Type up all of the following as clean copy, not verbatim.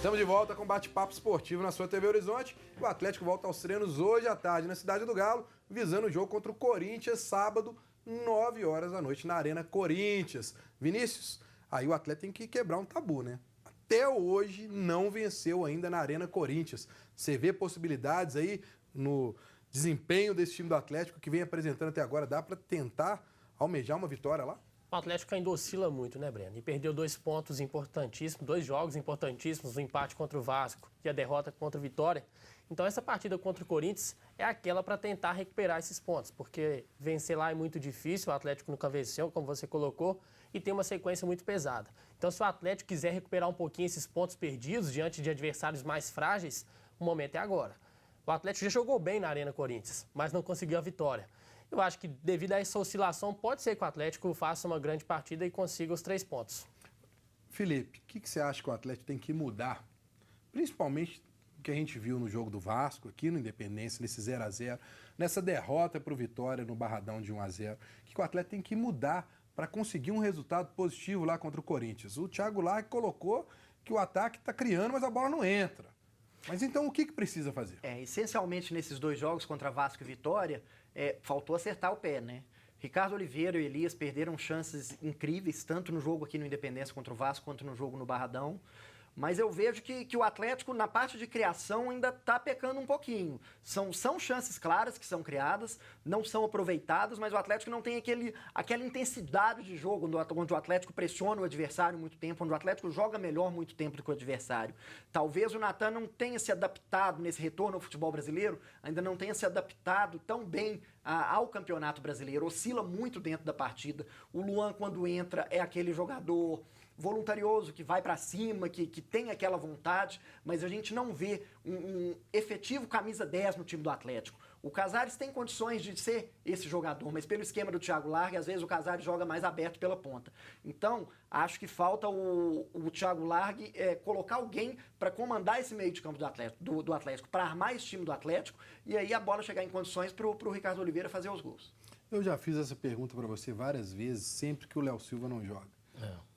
Estamos de volta com bate-papo esportivo na sua TV Horizonte. O Atlético volta aos treinos hoje à tarde na Cidade do Galo, visando o jogo contra o Corinthians, sábado, 9 horas da noite, na Arena Corinthians. Vinícius, aí o Atlético tem que quebrar um tabu, né? Até hoje não venceu ainda na Arena Corinthians. Você vê possibilidades aí no desempenho desse time do Atlético que vem apresentando até agora? Dá para tentar almejar uma vitória lá? O Atlético ainda oscila muito, né, Breno? E perdeu 2 pontos importantíssimos, 2 jogos importantíssimos, o empate contra o Vasco e a derrota contra o Vitória. Então essa partida contra o Corinthians é aquela para tentar recuperar esses pontos, porque vencer lá é muito difícil, o Atlético nunca venceu, como você colocou, e tem uma sequência muito pesada. Então se o Atlético quiser recuperar um pouquinho esses pontos perdidos diante de adversários mais frágeis, o momento é agora. O Atlético já jogou bem na Arena Corinthians, mas não conseguiu a vitória. Eu acho que devido a essa oscilação, pode ser que o Atlético faça uma grande partida e consiga os 3 pontos. Felipe, o que você acha que o Atlético tem que mudar? Principalmente o que a gente viu no jogo do Vasco, aqui no Independência, nesse 0-0, nessa derrota para o Vitória no Barradão de 1-0. O que o Atlético tem que mudar para conseguir um resultado positivo lá contra o Corinthians? O Thiago Largue colocou que o ataque está criando, mas a bola não entra. Mas então o que precisa fazer? Essencialmente nesses 2 jogos contra Vasco e Vitória, faltou acertar o pé, né? Ricardo Oliveira e Elias perderam chances incríveis, tanto no jogo aqui no Independência contra o Vasco, quanto no jogo no Barradão. Mas eu vejo que o Atlético, na parte de criação, ainda está pecando um pouquinho. São chances claras que são criadas, não são aproveitadas, mas o Atlético não tem aquela intensidade de jogo onde o Atlético pressiona o adversário muito tempo, onde o Atlético joga melhor muito tempo do que o adversário. Talvez o Natan não tenha se adaptado nesse retorno ao futebol brasileiro, ainda não tenha se adaptado tão bem ao Campeonato Brasileiro, oscila muito dentro da partida. O Luan, quando entra, é aquele jogador voluntarioso, que vai para cima, que tem aquela vontade, mas a gente não vê um efetivo camisa 10 no time do Atlético. O Casares tem condições de ser esse jogador, mas pelo esquema do Thiago Largue, às vezes o Casares joga mais aberto pela ponta. Então, acho que falta o Thiago Largue colocar alguém para comandar esse meio de campo do Atlético, para armar esse time do Atlético, e aí a bola chegar em condições para o Ricardo Oliveira fazer os gols. Eu já fiz essa pergunta para você várias vezes, sempre que o Léo Silva não joga.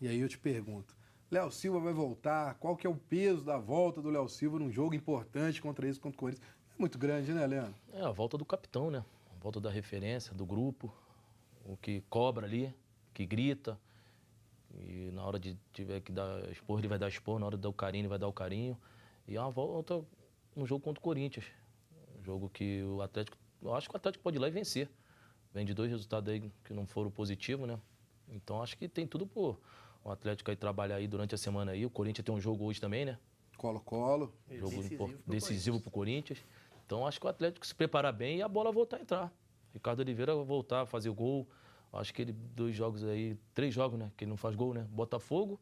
E aí eu te pergunto, Léo Silva vai voltar? Qual que é o peso da volta do Léo Silva num jogo importante contra o Corinthians? É muito grande, né, Leandro? É a volta do capitão, né? A volta da referência, do grupo, o que cobra ali, que grita. E na hora de tiver que dar expor, ele vai dar expor, na hora de dar o carinho, ele vai dar o carinho. E é uma volta no jogo contra o Corinthians. Um jogo que o Atlético, eu acho que o Atlético pode ir lá e vencer. Vem de 2 resultados aí que não foram positivos, né? Então acho que tem tudo pro o Atlético aí trabalhar aí durante a semana aí. O Corinthians tem um jogo hoje também, né? Colo-colo. Jogo decisivo pro Corinthians. Então acho que o Atlético se preparar bem e a bola voltar a entrar. Ricardo Oliveira voltar a fazer o gol. Acho que ele 2 jogos aí, 3 jogos, né? Que ele não faz gol, né? Botafogo,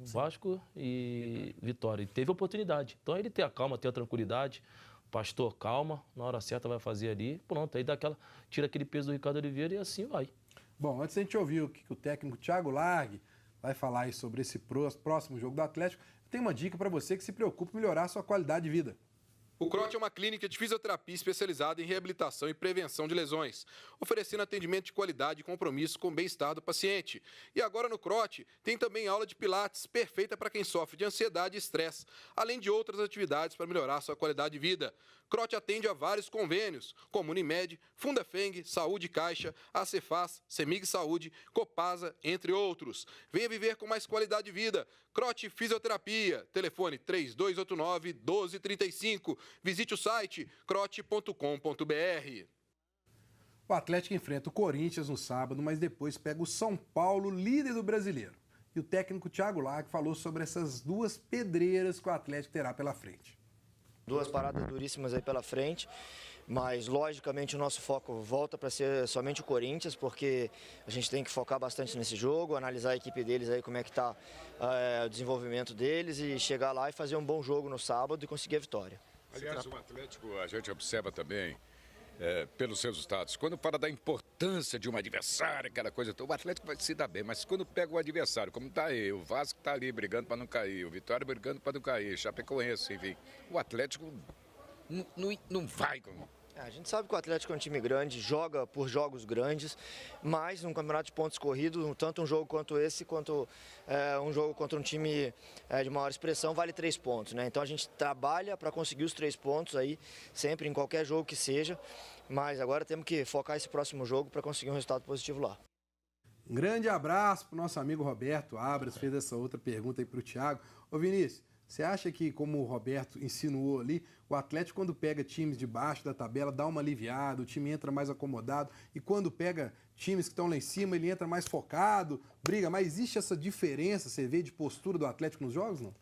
Vasco e Vitória. E teve oportunidade. Então ele tem a calma, tem a tranquilidade. Pastor, calma, na hora certa vai fazer ali. Pronto, aí tira aquele peso do Ricardo Oliveira e assim vai. Bom, antes a gente ouvir o que o técnico Thiago Largue vai falar aí sobre esse próximo jogo do Atlético, eu tenho uma dica para você que se preocupe em melhorar a sua qualidade de vida. O CROT é uma clínica de fisioterapia especializada em reabilitação e prevenção de lesões, oferecendo atendimento de qualidade e compromisso com o bem-estar do paciente. E agora no CROT tem também aula de pilates, perfeita para quem sofre de ansiedade e estresse, além de outras atividades para melhorar sua qualidade de vida. CROT atende a vários convênios, como Unimed, Fundafeng, Saúde Caixa, Acefaz, Semig Saúde, Copasa, entre outros. Venha viver com mais qualidade de vida. CROT Fisioterapia, telefone 3289-1235. Visite o site crote.com.br. O Atlético enfrenta o Corinthians no sábado, mas depois pega o São Paulo, líder do Brasileiro. E o técnico Thiago Largue falou sobre essas 2 pedreiras que o Atlético terá pela frente. 2 paradas duríssimas aí pela frente, mas logicamente o nosso foco volta para ser somente o Corinthians, porque a gente tem que focar bastante nesse jogo, analisar a equipe deles aí, como é que está o desenvolvimento deles e chegar lá e fazer um bom jogo no sábado e conseguir a vitória. Aliás, o Atlético, a gente observa também, pelos resultados, quando fala da importância de um adversário, aquela coisa toda, o Atlético vai se dar bem, mas quando pega o adversário, como está aí, o Vasco está ali brigando para não cair, o Vitória brigando para não cair, Chapecoense, enfim, o Atlético não vai A gente sabe que o Atlético é um time grande, joga por jogos grandes, mas num campeonato de pontos corridos, tanto um jogo quanto esse, quanto um jogo contra um time de maior expressão, vale 3 pontos, né? Então a gente trabalha para conseguir os 3 pontos aí, sempre em qualquer jogo que seja, mas agora temos que focar esse próximo jogo para conseguir um resultado positivo lá. Um grande abraço para o nosso amigo Roberto Abras, fez essa outra pergunta aí para o Thiago. Ô Vinícius, você acha que, como o Roberto insinuou ali, o Atlético, quando pega times de baixo da tabela, dá uma aliviada, o time entra mais acomodado, e quando pega times que estão lá em cima, ele entra mais focado, briga, mas existe essa diferença, você vê, de postura do Atlético nos jogos, não?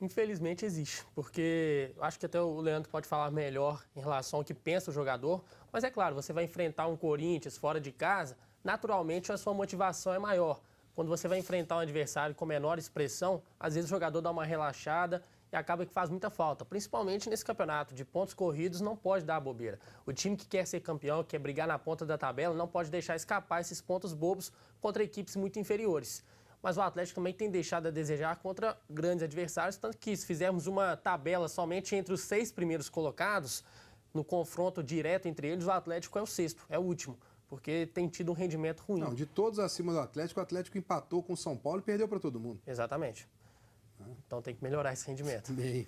Infelizmente existe, porque acho que até o Leandro pode falar melhor em relação ao que pensa o jogador, mas é claro, você vai enfrentar um Corinthians fora de casa, naturalmente a sua motivação é maior. Quando você vai enfrentar um adversário com menor expressão, às vezes o jogador dá uma relaxada e acaba que faz muita falta. Principalmente nesse campeonato de pontos corridos, não pode dar bobeira. O time que quer ser campeão, que quer brigar na ponta da tabela, não pode deixar escapar esses pontos bobos contra equipes muito inferiores. Mas o Atlético também tem deixado a desejar contra grandes adversários, tanto que se fizermos uma tabela somente entre os 6 primeiros colocados, no confronto direto entre eles, o Atlético é o 6º, é o último. Porque tem tido um rendimento ruim. Não, de todos acima do Atlético, o Atlético empatou com o São Paulo e perdeu para todo mundo. Exatamente. Então tem que melhorar esse rendimento. Bem.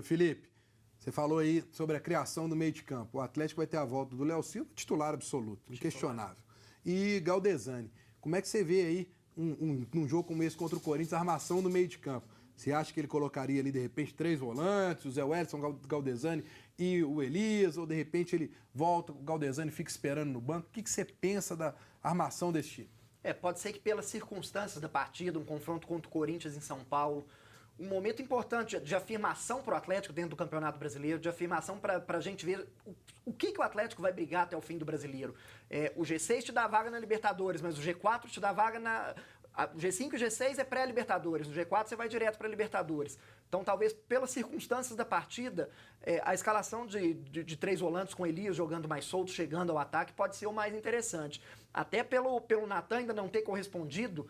Felipe, você falou aí sobre a criação do meio de campo. O Atlético vai ter a volta do Léo Silva, titular absoluto, inquestionável. E Galdesani. Como é que você vê aí num jogo como esse contra o Corinthians, a armação do meio de campo? Você acha que ele colocaria ali, de repente, 3 volantes, o Zé Wellison, o Galdesani e o Elias, ou de repente ele volta, o Galdesani fica esperando no banco? O que você pensa da armação desse time? Pode ser que pelas circunstâncias da partida, um confronto contra o Corinthians em São Paulo, um momento importante de afirmação para o Atlético dentro do Campeonato Brasileiro, de afirmação para a gente ver o que o Atlético vai brigar até o fim do Brasileiro. O G6 te dá vaga na Libertadores, mas o G4 te dá vaga na... O G5 e o G6 é pré-Libertadores, no G4 você vai direto para a Libertadores. Então, talvez, pelas circunstâncias da partida, a escalação de 3 volantes com Elias jogando mais solto, chegando ao ataque, pode ser o mais interessante. Até pelo Natan ainda não ter correspondido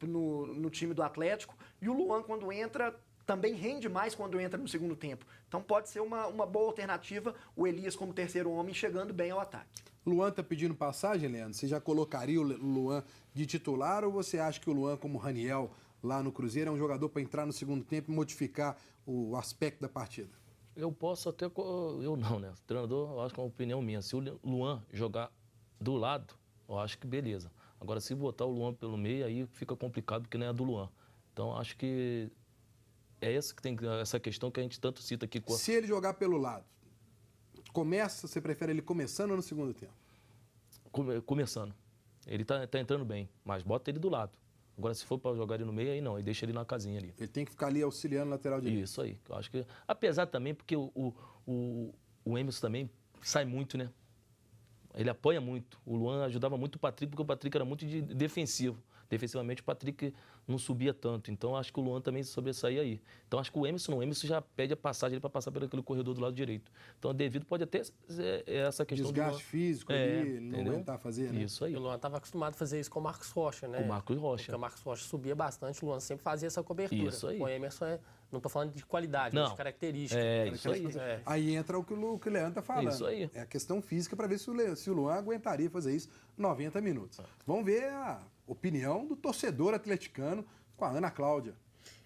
no time do Atlético, e o Luan, quando entra, também rende mais quando entra no segundo tempo. Então, pode ser uma boa alternativa, o Elias como terceiro homem chegando bem ao ataque. Luan tá pedindo passagem, Leandro? Você já colocaria o Luan de titular ou você acha que o Luan, como o Raniel lá no Cruzeiro, é um jogador para entrar no segundo tempo e modificar o aspecto da partida? Eu posso até... Eu não, né? O treinador, eu acho que é uma opinião minha. Se o Luan jogar do lado, eu acho que beleza. Agora, se botar o Luan pelo meio, aí fica complicado, porque não é do Luan. Então, acho que é essa questão que a gente tanto cita aqui. Se ele jogar pelo lado, você prefere ele começando ou no segundo tempo? Começando. Ele tá entrando bem, mas bota ele do lado. Agora, se for para jogar ele no meio, aí não, aí deixa ele na casinha ali. Ele tem que ficar ali auxiliando o lateral direito. Isso aí. Eu acho que, apesar também, porque o Emerson também sai muito, né? Ele apoia muito. O Luan ajudava muito o Patrick, porque o Patrick era muito defensivo. Defensivamente, o Patrick não subia tanto. Então, acho que o Luan também sobressaía aí. Então, acho que o Emerson já pede a passagem para passar por aquele corredor do lado direito. Então, devido pode até essa questão desgaste físico ali, não aguentar fazer, né? Isso aí. O Luan estava acostumado a fazer isso com o Marcos Rocha, né? Com o Marcos Rocha. Porque o Marcos Rocha subia bastante, o Luan sempre fazia essa cobertura. Isso aí. Com o Emerson, não estou falando de qualidade, mas de característica. Isso aí. Aí entra o que o Leandro está falando. Isso aí. É a questão física para ver se o Luan aguentaria fazer isso 90 minutos. Vamos ver a opinião do torcedor atleticano com a Ana Cláudia.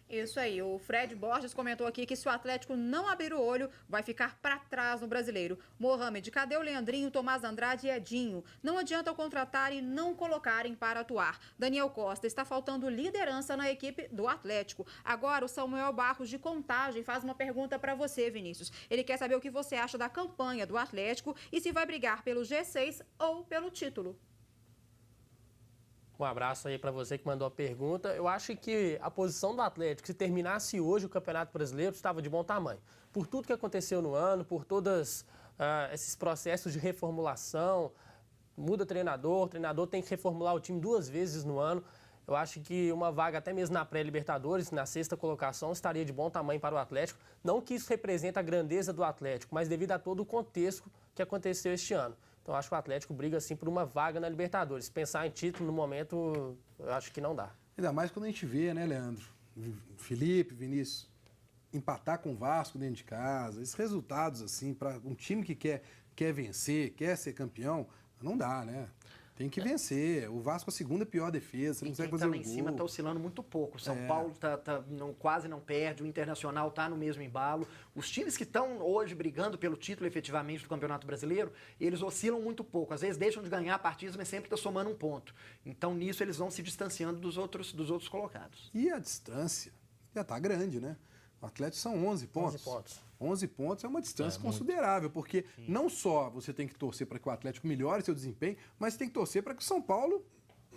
Isso aí, o Fred Borges comentou aqui que se o Atlético não abrir o olho, vai ficar para trás no Brasileiro. Mohamed, cadê o Leandrinho, Tomás Andrade e Edinho? Não adianta contratar e não colocarem para atuar. Daniel Costa, está faltando liderança na equipe do Atlético. Agora o Samuel Barros de Contagem faz uma pergunta para você, Vinícius. Ele quer saber o que você acha da campanha do Atlético e se vai brigar pelo G6 ou pelo título. Um abraço aí para você que mandou a pergunta. Eu acho que a posição do Atlético, se terminasse hoje o Campeonato Brasileiro, estava de bom tamanho. Por tudo que aconteceu no ano, por todos esses processos de reformulação, muda treinador, o treinador tem que reformular o time 2 vezes no ano. Eu acho que uma vaga até mesmo na pré-Libertadores, na 6ª colocação, estaria de bom tamanho para o Atlético. Não que isso represente a grandeza do Atlético, mas devido a todo o contexto que aconteceu este ano. Então, eu acho que o Atlético briga, assim, por uma vaga na Libertadores. Pensar em título, no momento, eu acho que não dá. Ainda mais quando a gente vê, né, Leandro? Felipe, Vinícius, empatar com o Vasco dentro de casa. Esses resultados, assim, para um time que quer quer vencer, quer ser campeão, não dá, né? Tem que vencer. O Vasco é a segunda pior defesa, você não consegue fazer tá um lá em gol. cima tá oscilando muito pouco. O São Paulo quase não perde, o Internacional tá no mesmo embalo. Os times que estão hoje brigando pelo título efetivamente do Campeonato Brasileiro, eles oscilam muito pouco. Às vezes deixam de ganhar partidas, mas sempre tá somando um ponto. Então nisso eles vão se distanciando dos outros colocados. E a distância já tá grande, né? O Atlético são 11 pontos. 11 pontos. 11 pontos é uma distância considerável, porque não só você tem que torcer para que o Atlético melhore seu desempenho, mas tem que torcer para que o São Paulo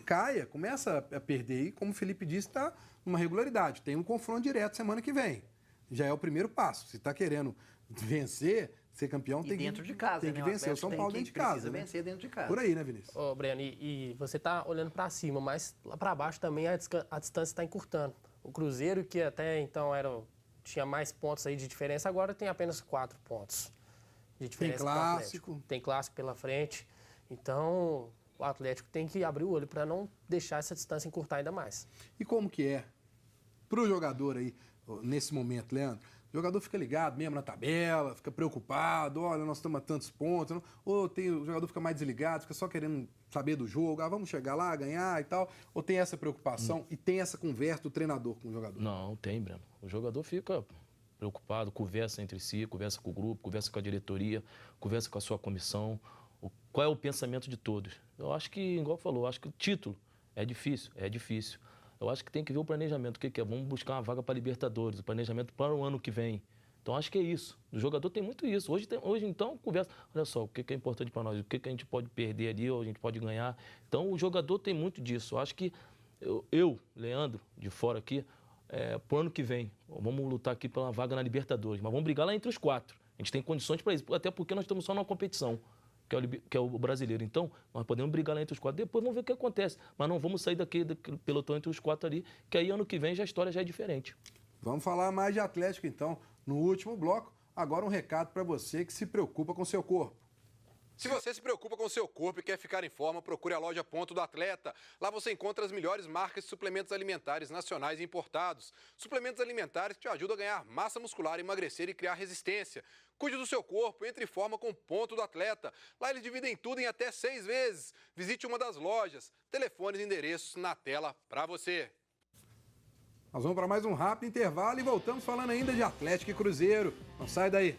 caia, começa a perder e, como o Felipe disse, está numa regularidade. Tem um confronto direto semana que vem. Já é o primeiro passo. Se está querendo vencer, ser campeão, tem dentro de casa, tem que né? vencer o São Paulo dentro de casa. Precisa Né? vencer dentro de casa. Por aí, né, Vinícius? Ô, Breno, e você tá olhando para cima, mas lá para baixo também a distância está encurtando. O Cruzeiro, que até então tinha mais pontos aí de diferença, agora tem apenas 4 pontos de diferença. Tem clássico. Tem clássico pela frente. Então, o Atlético tem que abrir o olho para não deixar essa distância encurtar ainda mais. E como que é para o jogador aí, nesse momento, Leandro? O jogador fica ligado mesmo na tabela, fica preocupado, olha, nós estamos a tantos pontos. Não? Ou o jogador fica mais desligado, fica só querendo saber do jogo, vamos chegar lá, ganhar e tal. Ou tem essa preocupação e tem essa conversa do treinador com o jogador? Não, tem, Breno. O jogador fica preocupado, conversa entre si, conversa com o grupo, conversa com a diretoria, conversa com a sua comissão. Qual é o pensamento de todos? Eu acho que, igual falou, acho que o título é difícil, é difícil. Eu acho que tem que ver o planejamento, o que é? Vamos buscar uma vaga para Libertadores, o planejamento para o ano que vem. Então, acho que é isso. O jogador tem muito isso. Hoje então, conversa. Olha só, o que é importante para nós, o que a gente pode perder ali, ou a gente pode ganhar. Então, o jogador tem muito disso. Eu acho que eu Leandro, de fora aqui, pro ano que vem, vamos lutar aqui pela vaga na Libertadores, mas vamos brigar lá entre os 4. A gente tem condições para isso, até porque nós estamos só numa competição, que é o brasileiro. Então, nós podemos brigar lá entre os 4. Depois vamos ver o que acontece. Mas não vamos sair daquele pelotão entre os 4 ali, que aí ano que vem a história já é diferente. Vamos falar mais de Atlético, então, no último bloco. Agora um recado para você que se preocupa com seu corpo. Se você se preocupa com o seu corpo e quer ficar em forma, procure a loja Ponto do Atleta. Lá você encontra as melhores marcas de suplementos alimentares nacionais e importados. Suplementos alimentares que te ajudam a ganhar massa muscular, emagrecer e criar resistência. Cuide do seu corpo, entre em forma com o Ponto do Atleta. Lá eles dividem tudo em até 6 vezes. Visite uma das lojas. Telefones e endereços na tela para você. Nós vamos para mais um rápido intervalo e voltamos falando ainda de Atlético e Cruzeiro. Não sai daí.